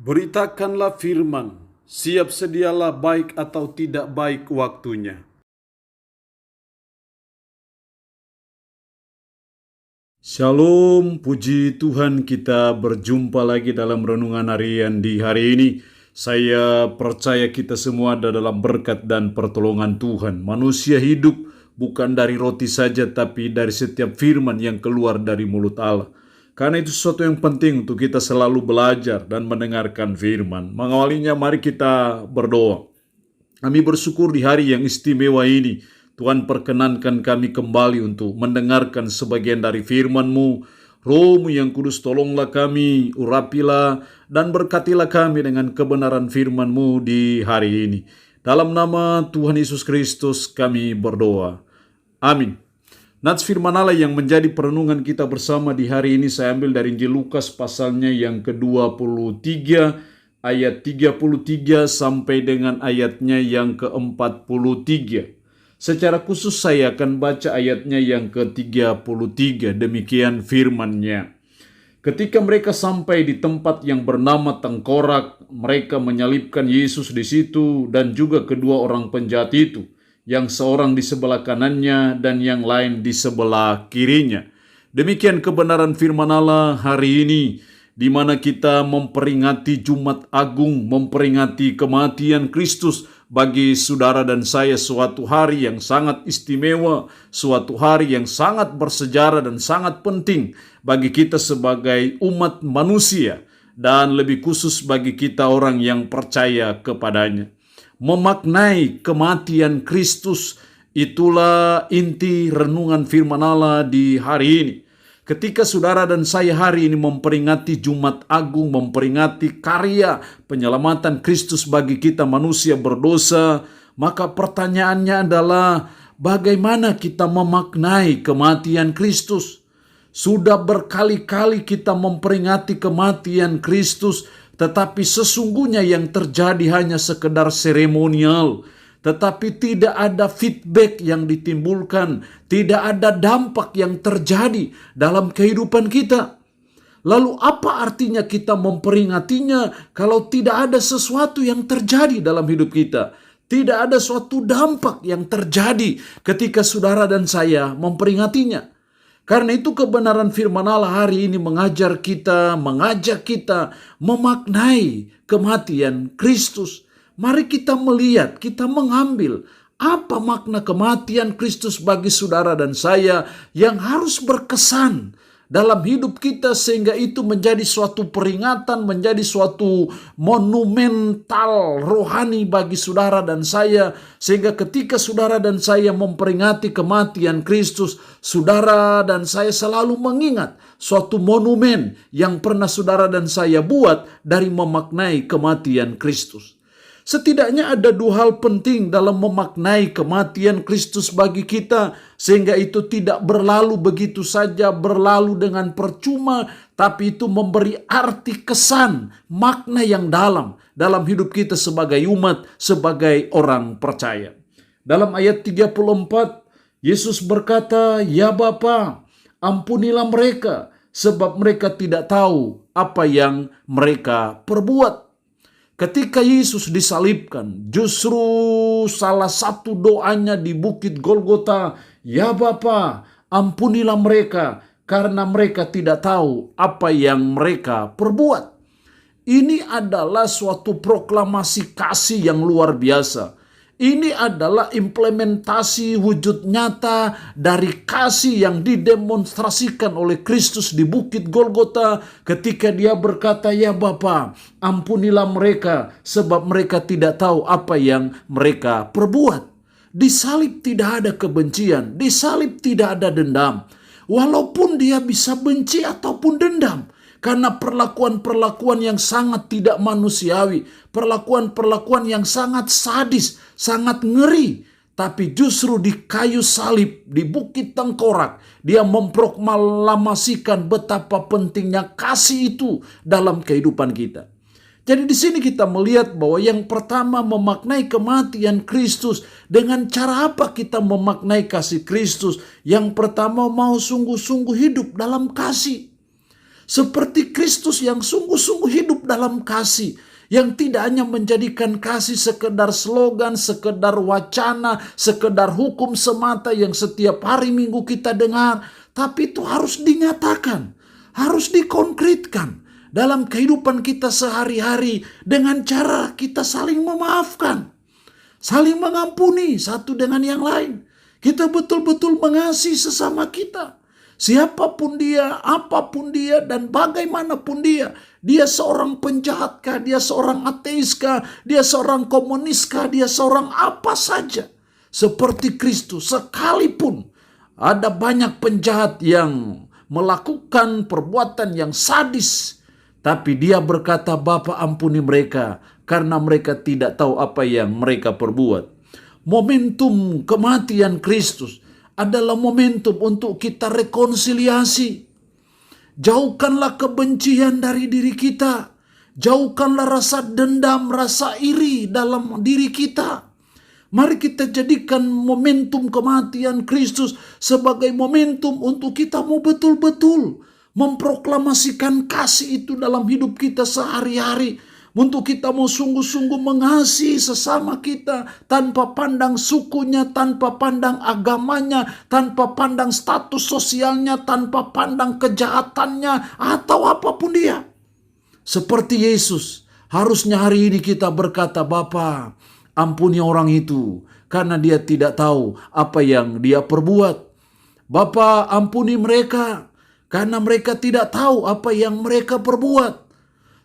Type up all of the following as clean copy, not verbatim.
Beritakanlah firman, siap sedialah baik atau tidak baik waktunya. Shalom, puji Tuhan, kita berjumpa lagi dalam renungan harian di hari ini. Saya percaya kita semua ada dalam berkat dan pertolongan Tuhan. Manusia hidup bukan dari roti saja, tapi dari setiap firman yang keluar dari mulut Allah. Karena itu sesuatu yang penting untuk kita selalu belajar dan mendengarkan firman. Mengawalinya, mari kita berdoa. Kami bersyukur di hari yang istimewa ini, Tuhan perkenankan kami kembali untuk mendengarkan sebagian dari firman-Mu. Roh-Mu yang kudus, tolonglah kami, urapilah dan berkatilah kami dengan kebenaran firman-Mu di hari ini. Dalam nama Tuhan Yesus Kristus kami berdoa. Amin. Nats firman Allah yang menjadi perenungan kita bersama di hari ini saya ambil dari Injil Lukas pasalnya yang ke-23 ayat 33 sampai dengan ayatnya yang ke-43. Secara khusus saya akan baca ayatnya yang ke-33. Demikian firman-Nya. Ketika mereka sampai di tempat yang bernama Tengkorak, mereka menyalibkan Yesus di situ dan juga kedua orang penjahat itu, yang seorang di sebelah kanannya dan yang lain di sebelah kirinya. Demikian kebenaran firman Allah hari ini, di mana kita memperingati Jumat Agung, memperingati kematian Kristus. Bagi saudara dan saya suatu hari yang sangat istimewa, suatu hari yang sangat bersejarah dan sangat penting bagi kita sebagai umat manusia, dan lebih khusus bagi kita orang yang percaya kepadanya. Memaknai kematian Kristus, itulah inti renungan firman Allah di hari ini. Ketika saudara dan saya hari ini memperingati Jumat Agung, memperingati karya penyelamatan Kristus bagi kita manusia berdosa, maka pertanyaannya adalah bagaimana kita memaknai kematian Kristus? Sudah berkali-kali kita memperingati kematian Kristus, tetapi sesungguhnya yang terjadi hanya sekedar seremonial. Tetapi tidak ada feedback yang ditimbulkan, tidak ada dampak yang terjadi dalam kehidupan kita. Lalu apa artinya kita memperingatinya kalau tidak ada sesuatu yang terjadi dalam hidup kita? Tidak ada suatu dampak yang terjadi ketika saudara dan saya memperingatinya. Karena itu kebenaran firman Allah hari ini mengajak kita memaknai kematian Kristus. Mari kita melihat, kita mengambil apa makna kematian Kristus bagi saudara dan saya yang harus berkesan dalam hidup kita, sehingga itu menjadi suatu peringatan, menjadi suatu monumental rohani bagi saudara dan saya, sehingga ketika saudara dan saya memperingati kematian Kristus, saudara dan saya selalu mengingat suatu monumen yang pernah saudara dan saya buat dari memaknai kematian Kristus. Setidaknya ada dua hal penting dalam memaknai kematian Kristus bagi kita, sehingga itu tidak berlalu begitu saja, berlalu dengan percuma, tapi itu memberi arti kesan, makna yang dalam hidup kita sebagai umat, sebagai orang percaya. Dalam ayat 34, Yesus berkata, "Ya Bapa, ampunilah mereka, sebab mereka tidak tahu apa yang mereka perbuat." Ketika Yesus disalibkan, justru salah satu doanya di Bukit Golgota, "Ya Bapa, ampunilah mereka, karena mereka tidak tahu apa yang mereka perbuat." Ini adalah suatu proklamasi kasih yang luar biasa. Ini adalah implementasi wujud nyata dari kasih yang didemonstrasikan oleh Kristus di Bukit Golgota ketika dia berkata, "Ya Bapa, ampunilah mereka, sebab mereka tidak tahu apa yang mereka perbuat." Di salib tidak ada kebencian, di salib tidak ada dendam. Walaupun dia bisa benci ataupun dendam, karena perlakuan-perlakuan yang sangat tidak manusiawi, perlakuan-perlakuan yang sangat sadis, sangat ngeri. Tapi justru di kayu salib, di Bukit Tengkorak, dia memproklamasikan betapa pentingnya kasih itu dalam kehidupan kita. Jadi di sini kita melihat bahwa yang pertama memaknai kematian Kristus. Dengan cara apa kita memaknai kasih Kristus? Yang pertama, mau sungguh-sungguh hidup dalam kasih. Seperti Kristus yang sungguh-sungguh hidup dalam kasih, yang tidak hanya menjadikan kasih sekedar slogan, sekedar wacana, sekedar hukum semata yang setiap hari Minggu kita dengar, tapi itu harus dinyatakan, harus dikonkretkan dalam kehidupan kita sehari-hari dengan cara kita saling memaafkan, saling mengampuni satu dengan yang lain. Kita betul-betul mengasihi sesama kita. Siapapun dia, apapun dia, dan bagaimanapun dia. Dia seorang penjahatkah, dia seorang ateiskah, dia seorang komuniskah, dia seorang apa saja. Seperti Kristus, sekalipun ada banyak penjahat yang melakukan perbuatan yang sadis, tapi dia berkata, Bapa ampuni mereka, karena mereka tidak tahu apa yang mereka perbuat. Momentum kematian Kristus adalah momentum untuk kita rekonsiliasi. Jauhkanlah kebencian dari diri kita. Jauhkanlah rasa dendam, rasa iri dalam diri kita. Mari kita jadikan momentum kematian Kristus sebagai momentum untuk kita mau betul-betul memproklamasikan kasih itu dalam hidup kita sehari-hari. Untuk kita mau sungguh-sungguh mengasihi sesama kita tanpa pandang sukunya, tanpa pandang agamanya, tanpa pandang status sosialnya, tanpa pandang kejahatannya atau apapun dia. Seperti Yesus, harusnya hari ini kita berkata, Bapa, ampuni orang itu karena dia tidak tahu apa yang dia perbuat. Bapa, ampuni mereka karena mereka tidak tahu apa yang mereka perbuat.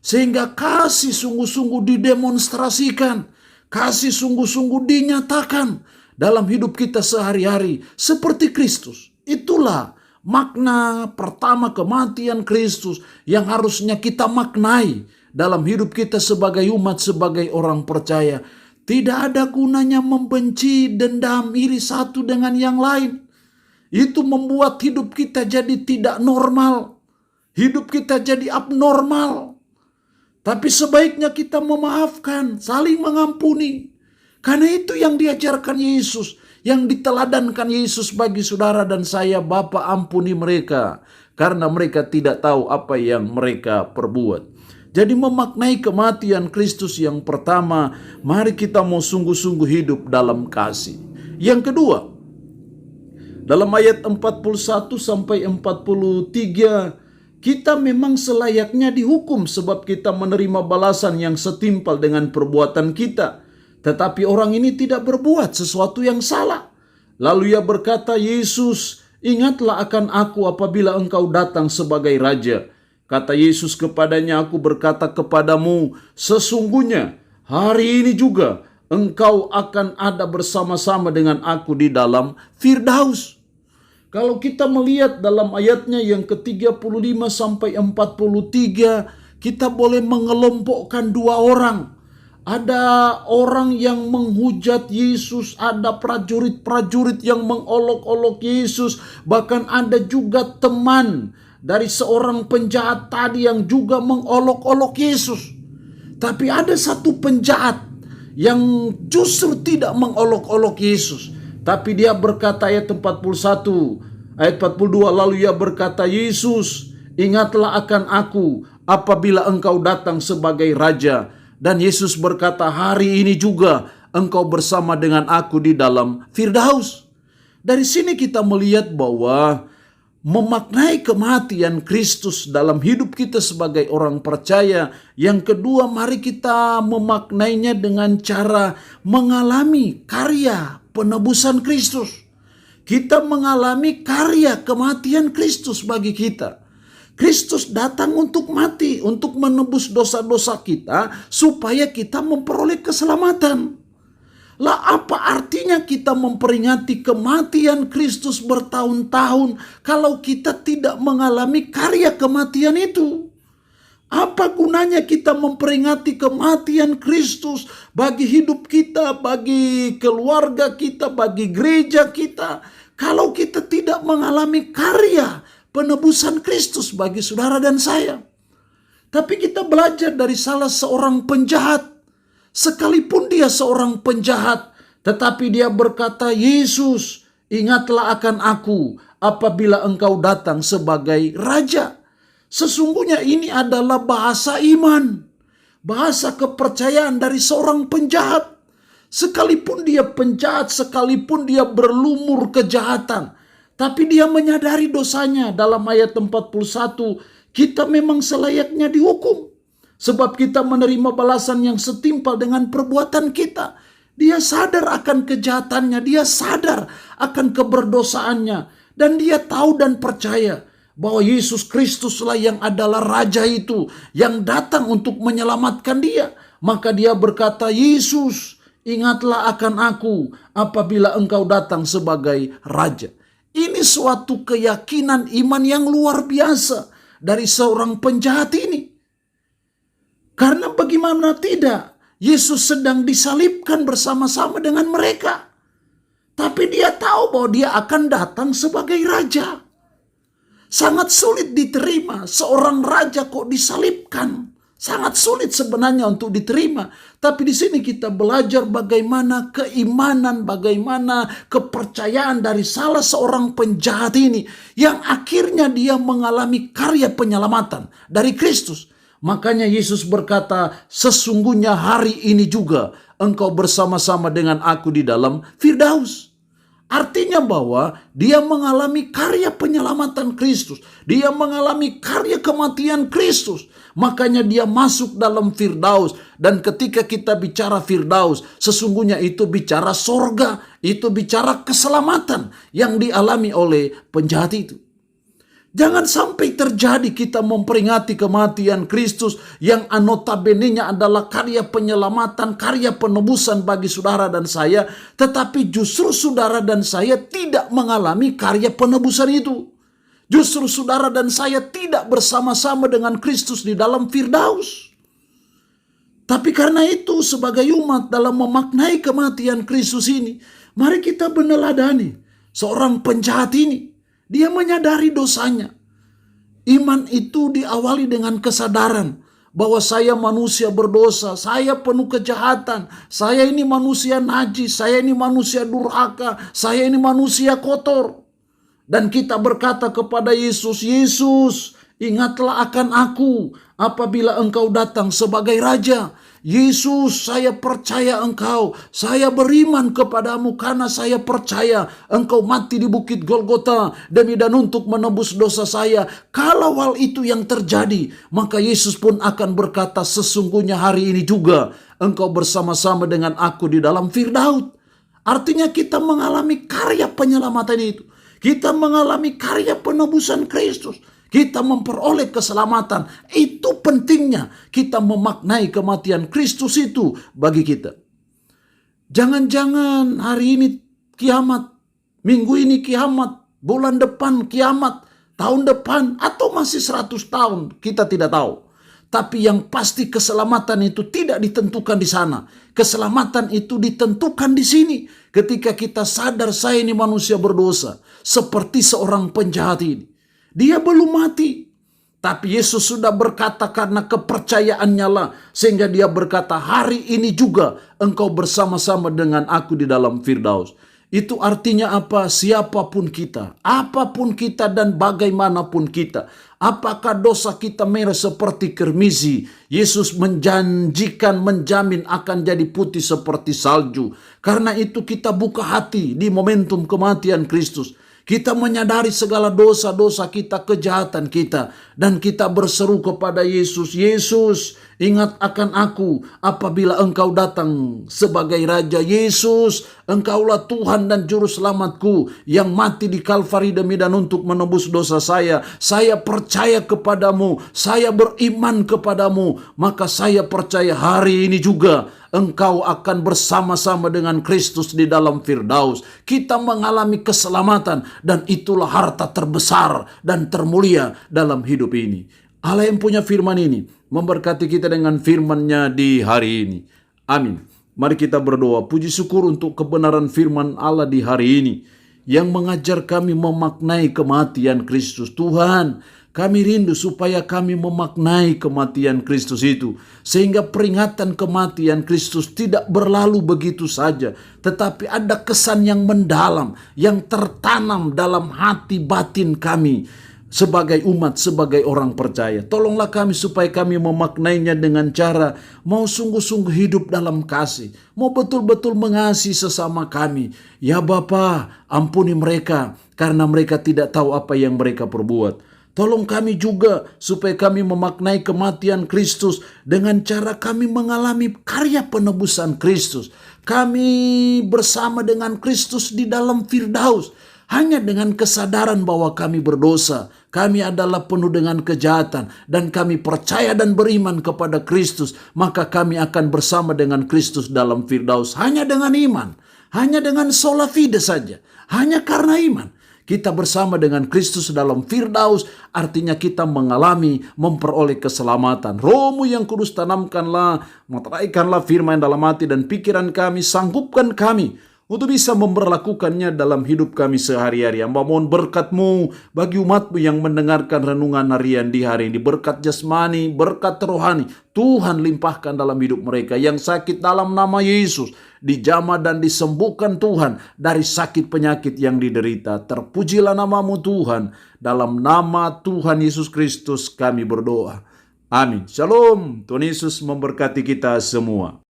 Sehingga kasih sungguh-sungguh didemonstrasikan, kasih sungguh-sungguh dinyatakan dalam hidup kita sehari-hari seperti Kristus. Itulah makna pertama kematian Kristus yang harusnya kita maknai dalam hidup kita sebagai umat, sebagai orang percaya. Tidak ada gunanya membenci, dendam, iri satu dengan yang lain. Itu membuat hidup kita jadi tidak normal. Hidup kita jadi abnormal. Tapi sebaiknya kita memaafkan, saling mengampuni. Karena itu yang diajarkan Yesus, yang diteladankan Yesus bagi saudara dan saya. Bapa ampuni mereka, karena mereka tidak tahu apa yang mereka perbuat. Jadi memaknai kematian Kristus yang pertama, mari kita mau sungguh-sungguh hidup dalam kasih. Yang kedua, dalam ayat 41 sampai 43, kita memang selayaknya dihukum sebab kita menerima balasan yang setimpal dengan perbuatan kita. Tetapi orang ini tidak berbuat sesuatu yang salah. Lalu ia berkata, Yesus, ingatlah akan aku apabila engkau datang sebagai Raja. Kata Yesus kepadanya, aku berkata kepadamu, sesungguhnya hari ini juga engkau akan ada bersama-sama dengan aku di dalam Firdaus. Kalau kita melihat dalam ayatnya yang ke-35 sampai 43, kita boleh mengelompokkan dua orang. Ada orang yang menghujat Yesus, ada prajurit-prajurit yang mengolok-olok Yesus, bahkan ada juga teman dari seorang penjahat tadi yang juga mengolok-olok Yesus. Tapi ada satu penjahat yang justru tidak mengolok-olok Yesus. Tapi dia berkata ayat 41, ayat 42, lalu ia berkata, Yesus, ingatlah akan aku apabila engkau datang sebagai Raja. Dan Yesus berkata, hari ini juga engkau bersama dengan aku di dalam Firdaus. Dari sini kita melihat bahwa memaknai kematian Kristus dalam hidup kita sebagai orang percaya. Yang kedua, mari kita memaknainya dengan cara mengalami karya penebusan Kristus. Kita mengalami karya kematian Kristus bagi kita. Kristus datang untuk mati, untuk menebus dosa-dosa kita, supaya kita memperoleh keselamatan. Lah apa artinya kita memperingati kematian Kristus bertahun-tahun kalau kita tidak mengalami karya kematian itu? Apa gunanya kita memperingati kematian Kristus bagi hidup kita, bagi keluarga kita, bagi gereja kita, kalau kita tidak mengalami karya penebusan Kristus bagi saudara dan saya? Tapi kita belajar dari salah seorang penjahat. Sekalipun dia seorang penjahat, tetapi dia berkata, Yesus, ingatlah akan aku apabila engkau datang sebagai Raja. Sesungguhnya ini adalah bahasa iman, bahasa kepercayaan dari seorang penjahat. Sekalipun dia penjahat, sekalipun dia berlumur kejahatan, tapi dia menyadari dosanya. Dalam ayat 41, kita memang selayaknya dihukum. Sebab kita menerima balasan yang setimpal dengan perbuatan kita. Dia sadar akan kejahatannya, dia sadar akan keberdosaannya. Dan dia tahu dan percaya bahwa Yesus Kristuslah yang adalah Raja itu, yang datang untuk menyelamatkan dia. Maka dia berkata, Yesus, ingatlah akan aku apabila engkau datang sebagai Raja. Ini suatu keyakinan iman yang luar biasa dari seorang penjahat ini. Karena bagaimana tidak, Yesus sedang disalibkan bersama-sama dengan mereka. Tapi dia tahu bahwa dia akan datang sebagai Raja. Sangat sulit diterima, seorang raja kok disalibkan. Sangat sulit sebenarnya untuk diterima. Tapi di sini kita belajar bagaimana keimanan, bagaimana kepercayaan dari salah seorang penjahat ini, yang akhirnya dia mengalami karya penyelamatan dari Kristus. Makanya Yesus berkata, sesungguhnya hari ini juga engkau bersama-sama dengan aku di dalam Firdaus. Artinya bahwa dia mengalami karya penyelamatan Kristus. Dia mengalami karya kematian Kristus. Makanya dia masuk dalam Firdaus. Dan ketika kita bicara Firdaus, sesungguhnya itu bicara sorga. Itu bicara keselamatan yang dialami oleh penjahat itu. Jangan sampai terjadi kita memperingati kematian Kristus yang notabene-nya adalah karya penyelamatan, karya penebusan bagi saudara dan saya. Tetapi justru saudara dan saya tidak mengalami karya penebusan itu. Justru saudara dan saya tidak bersama-sama dengan Kristus di dalam Firdaus. Tapi karena itu sebagai umat dalam memaknai kematian Kristus ini, mari kita meneladani seorang penjahat ini. Dia menyadari dosanya. Iman itu diawali dengan kesadaran bahwa saya manusia berdosa, saya penuh kejahatan, saya ini manusia najis, saya ini manusia durhaka, saya ini manusia kotor. Dan kita berkata kepada Yesus, Yesus, ingatlah akan aku apabila engkau datang sebagai Raja. Yesus, saya percaya engkau, saya beriman kepadamu karena saya percaya engkau mati di bukit Golgota demi dan untuk menebus dosa saya. Kalau hal itu yang terjadi, maka Yesus pun akan berkata, sesungguhnya hari ini juga engkau bersama-sama dengan aku di dalam Firdaus. Artinya kita mengalami karya penyelamatan itu. Kita mengalami karya penebusan Kristus. Kita memperoleh keselamatan. Itu pentingnya kita memaknai kematian Kristus itu bagi kita. Jangan-jangan hari ini kiamat, minggu ini kiamat, bulan depan kiamat, tahun depan, atau masih 100 tahun, kita tidak tahu. Tapi yang pasti keselamatan itu tidak ditentukan di sana. Keselamatan itu ditentukan di sini. Ketika kita sadar saya ini manusia berdosa. Seperti seorang penjahat ini. Dia belum mati. Tapi Yesus sudah berkata karena kepercayaannya lah. Sehingga dia berkata hari ini juga engkau bersama-sama dengan aku di dalam Firdaus. Itu artinya apa? Siapapun kita, apapun kita dan bagaimanapun kita. Apakah dosa kita merah seperti kermisi? Yesus menjanjikan, menjamin akan jadi putih seperti salju. Karena itu kita buka hati di momentum kematian Kristus. Kita menyadari segala dosa-dosa kita, kejahatan kita. Dan kita berseru kepada Yesus, Yesus, ingat akan aku apabila engkau datang sebagai Raja. Yesus, engkaulah Tuhan dan Juru Selamatku yang mati di Kalvari demi dan untuk menebus dosa saya. Saya percaya kepadamu, saya beriman kepadamu. Maka saya percaya hari ini juga engkau akan bersama-sama dengan Kristus di dalam Firdaus. Kita mengalami keselamatan dan itulah harta terbesar dan termulia dalam hidup ini. Allah yang punya firman ini memberkati kita dengan firman-Nya di hari ini. Amin. Mari kita berdoa puji syukur untuk kebenaran firman Allah di hari ini yang mengajar kami memaknai kematian Kristus. Tuhan, kami rindu supaya kami memaknai kematian Kristus itu. Sehingga peringatan kematian Kristus tidak berlalu begitu saja. Tetapi ada kesan yang mendalam, yang tertanam dalam hati batin kami. sebagai umat, sebagai orang percaya. Tolonglah kami supaya kami memaknainya dengan cara mau sungguh-sungguh hidup dalam kasih, mau betul-betul mengasihi sesama kami. Ya Bapa, ampuni mereka karena mereka tidak tahu apa yang mereka perbuat. Tolong kami juga supaya kami memaknai kematian Kristus dengan cara kami mengalami karya penebusan Kristus. Kami bersama dengan Kristus di dalam Firdaus. Hanya dengan kesadaran bahwa kami berdosa, kami adalah penuh dengan kejahatan, dan kami percaya dan beriman kepada Kristus, maka kami akan bersama dengan Kristus dalam Firdaus. Hanya dengan iman, hanya dengan sola fide saja, hanya karena iman. Kita bersama dengan Kristus dalam Firdaus, artinya kita mengalami, memperoleh keselamatan. Rohmu yang kudus tanamkanlah, meteraikanlah firman dalam hati dan pikiran kami, sanggupkan kami untuk bisa memperlakukannya dalam hidup kami sehari-hari. Hamba mohon berkat-Mu bagi umat-Mu yang mendengarkan renungan harian di hari ini. Berkat jasmani, berkat rohani, Tuhan limpahkan dalam hidup mereka. Yang sakit dalam nama Yesus, dijamah dan disembuhkan Tuhan dari sakit penyakit yang diderita. Terpujilah nama-Mu Tuhan. Dalam nama Tuhan Yesus Kristus kami berdoa. Amin. Shalom. Tuhan Yesus memberkati kita semua.